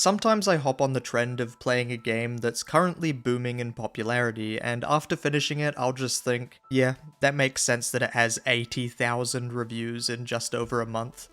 Sometimes I hop on the trend of playing a game that's currently booming in popularity, and after finishing it, I'll just think, yeah, that makes sense that it has 80,000 reviews in just over a month.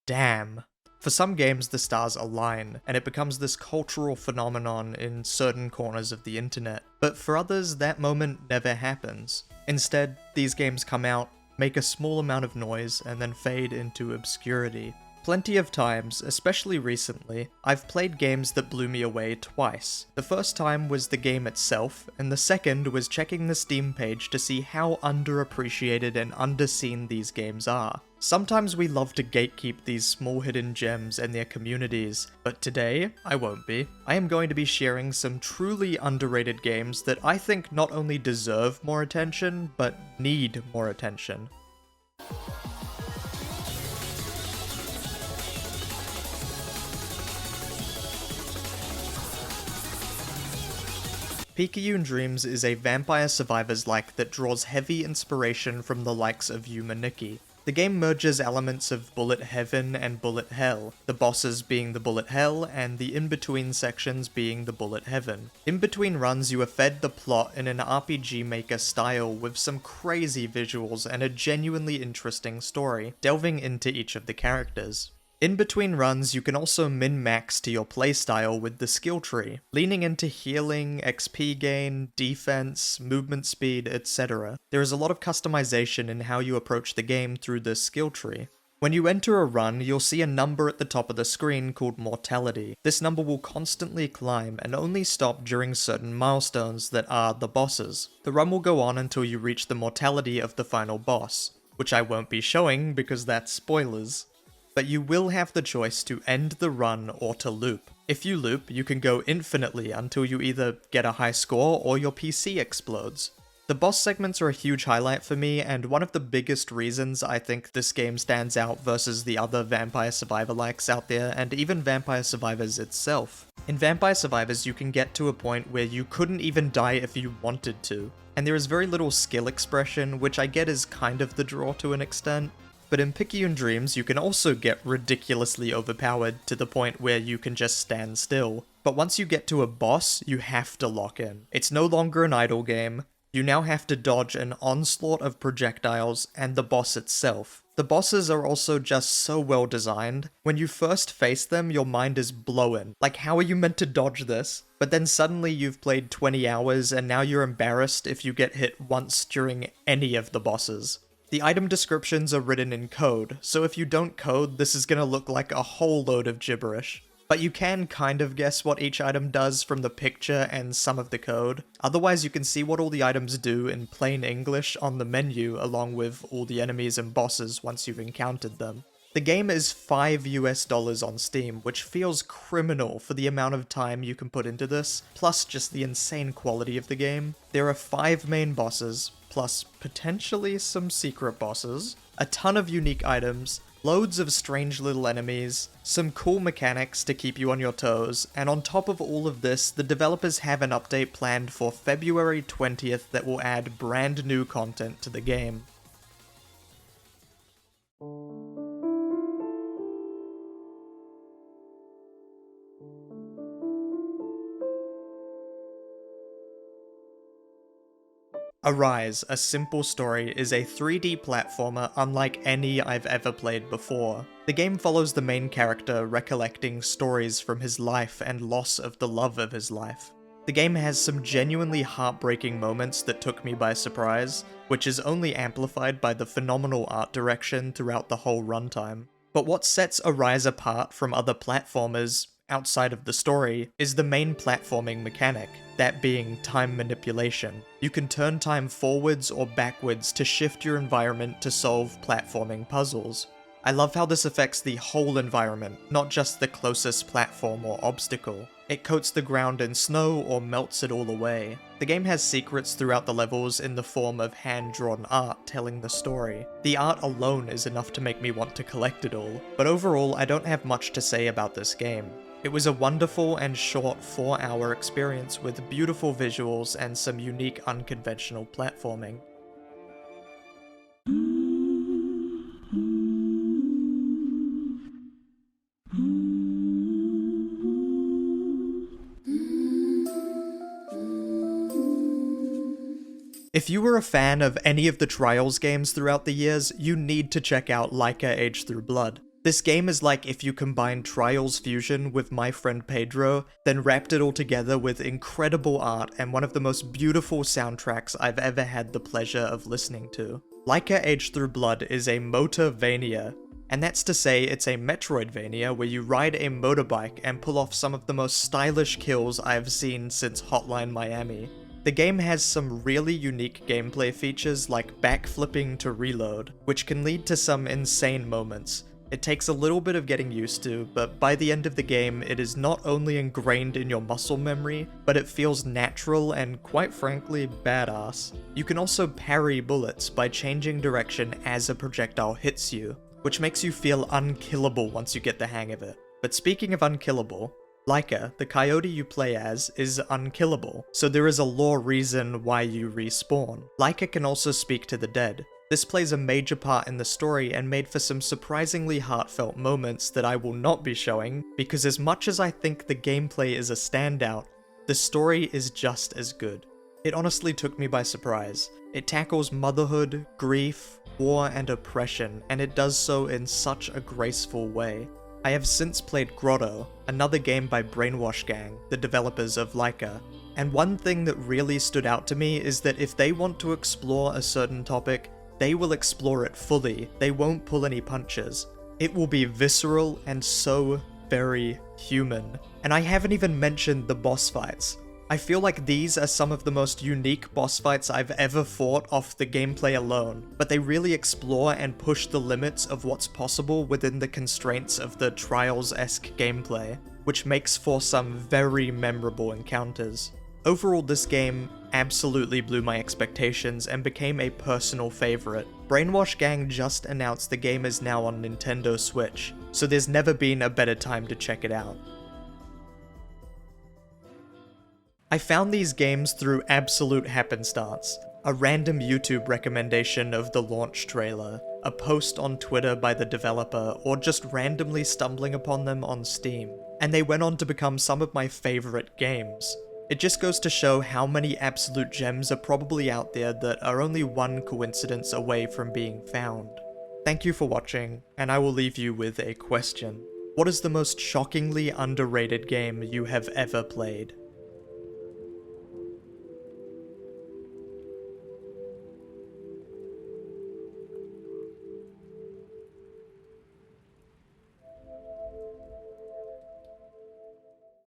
Damn. For some games, the stars align, and it becomes this cultural phenomenon in certain corners of the internet. But for others, that moment never happens. Instead, these games come out, make a small amount of noise, and then fade into obscurity. Plenty of times, especially recently, I've played games that blew me away twice. The first time was the game itself, and the second was checking the Steam page to see how underappreciated and underseen these games are. Sometimes we love to gatekeep these small hidden gems and their communities, but today, I won't be. I am going to be sharing some truly underrated games that I think not only deserve more attention, but need more attention. Picayune Dreams is a vampire survivors-like that draws heavy inspiration from the likes of Nikki. The game merges elements of bullet heaven and bullet hell, the bosses being the bullet hell and the in-between sections being the bullet heaven. In between runs you are fed the plot in an RPG Maker style with some crazy visuals and a genuinely interesting story, delving into each of the characters. In between runs, you can also min-max to your playstyle with the skill tree, leaning into healing, XP gain, defense, movement speed, etc. There is a lot of customization in how you approach the game through this skill tree. When you enter a run, you'll see a number at the top of the screen called mortality. This number will constantly climb and only stop during certain milestones that are the bosses. The run will go on until you reach the mortality of the final boss, which I won't be showing because that's spoilers. But you will have the choice to end the run or to loop. If you loop, you can go infinitely until you either get a high score or your PC explodes. The boss segments are a huge highlight for me, and one of the biggest reasons I think this game stands out versus the other Vampire Survivor-likes out there, and even Vampire Survivors itself. In Vampire Survivors, you can get to a point where you couldn't even die if you wanted to, and there is very little skill expression, which I get is kind of the draw to an extent. But in Picayune Dreams, you can also get ridiculously overpowered to the point where you can just stand still. But once you get to a boss, you have to lock in. It's no longer an idle game. You now have to dodge an onslaught of projectiles and the boss itself. The bosses are also just so well designed. When you first face them, your mind is blown. Like, how are you meant to dodge this? But then suddenly you've played 20 hours and now you're embarrassed if you get hit once during any of the bosses. The item descriptions are written in code, so if you don't code, this is gonna look like a whole load of gibberish. But you can kind of guess what each item does from the picture and some of the code. Otherwise, you can see what all the items do in plain English on the menu along with all the enemies and bosses once you've encountered them. The game is $5 on Steam, which feels criminal for the amount of time you can put into this, plus just the insane quality of the game. There are 5 main bosses, plus potentially some secret bosses, a ton of unique items, loads of strange little enemies, some cool mechanics to keep you on your toes, and on top of all of this, the developers have an update planned for February 20th that will add brand new content to the game. Arise, A Simple Story is a 3D platformer unlike any I've ever played before. The game follows the main character recollecting stories from his life and loss of the love of his life. The game has some genuinely heartbreaking moments that took me by surprise, which is only amplified by the phenomenal art direction throughout the whole runtime. But what sets Arise apart from other platformers, outside of the story, is the main platforming mechanic, that being time manipulation. You can turn time forwards or backwards to shift your environment to solve platforming puzzles. I love how this affects the whole environment, not just the closest platform or obstacle. It coats the ground in snow or melts it all away. The game has secrets throughout the levels in the form of hand-drawn art telling the story. The art alone is enough to make me want to collect it all, but overall I don't have much to say about this game. It was a wonderful and short 4-hour experience with beautiful visuals and some unique unconventional platforming. If you were a fan of any of the Trials games throughout the years, you need to check out Laika Age Through Blood. This game is like if you combined Trials Fusion with My Friend Pedro, then wrapped it all together with incredible art and one of the most beautiful soundtracks I've ever had the pleasure of listening to. Laika Age Through Blood is a Motorvania, and that's to say it's a Metroidvania where you ride a motorbike and pull off some of the most stylish kills I've seen since Hotline Miami. The game has some really unique gameplay features like backflipping to reload, which can lead to some insane moments. It takes a little bit of getting used to, but by the end of the game, it is not only ingrained in your muscle memory, but it feels natural and, quite frankly, badass. You can also parry bullets by changing direction as a projectile hits you, which makes you feel unkillable once you get the hang of it. But speaking of unkillable, Laika, the coyote you play as, is unkillable, so there is a lore reason why you respawn. Laika can also speak to the dead. This plays a major part in the story and made for some surprisingly heartfelt moments that I will not be showing, because as much as I think the gameplay is a standout, the story is just as good. It honestly took me by surprise. It tackles motherhood, grief, war, and oppression, and it does so in such a graceful way. I have since played Grotto, another game by Brainwash Gang, the developers of Laika, and one thing that really stood out to me is that if they want to explore a certain topic, they will explore it fully. They won't pull any punches. It will be visceral and so very human. And I haven't even mentioned the boss fights. I feel like these are some of the most unique boss fights I've ever fought off the gameplay alone, but they really explore and push the limits of what's possible within the constraints of the Trials-esque gameplay, which makes for some very memorable encounters. Overall, this game absolutely blew my expectations and became a personal favorite. Brainwash Gang just announced the game is now on Nintendo Switch, so there's never been a better time to check it out. I found these games through absolute happenstance. A random YouTube recommendation of the launch trailer, a post on Twitter by the developer, or just randomly stumbling upon them on Steam. And they went on to become some of my favorite games. It just goes to show how many absolute gems are probably out there that are only one coincidence away from being found. Thank you for watching, and I will leave you with a question. What is the most shockingly underrated game you have ever played?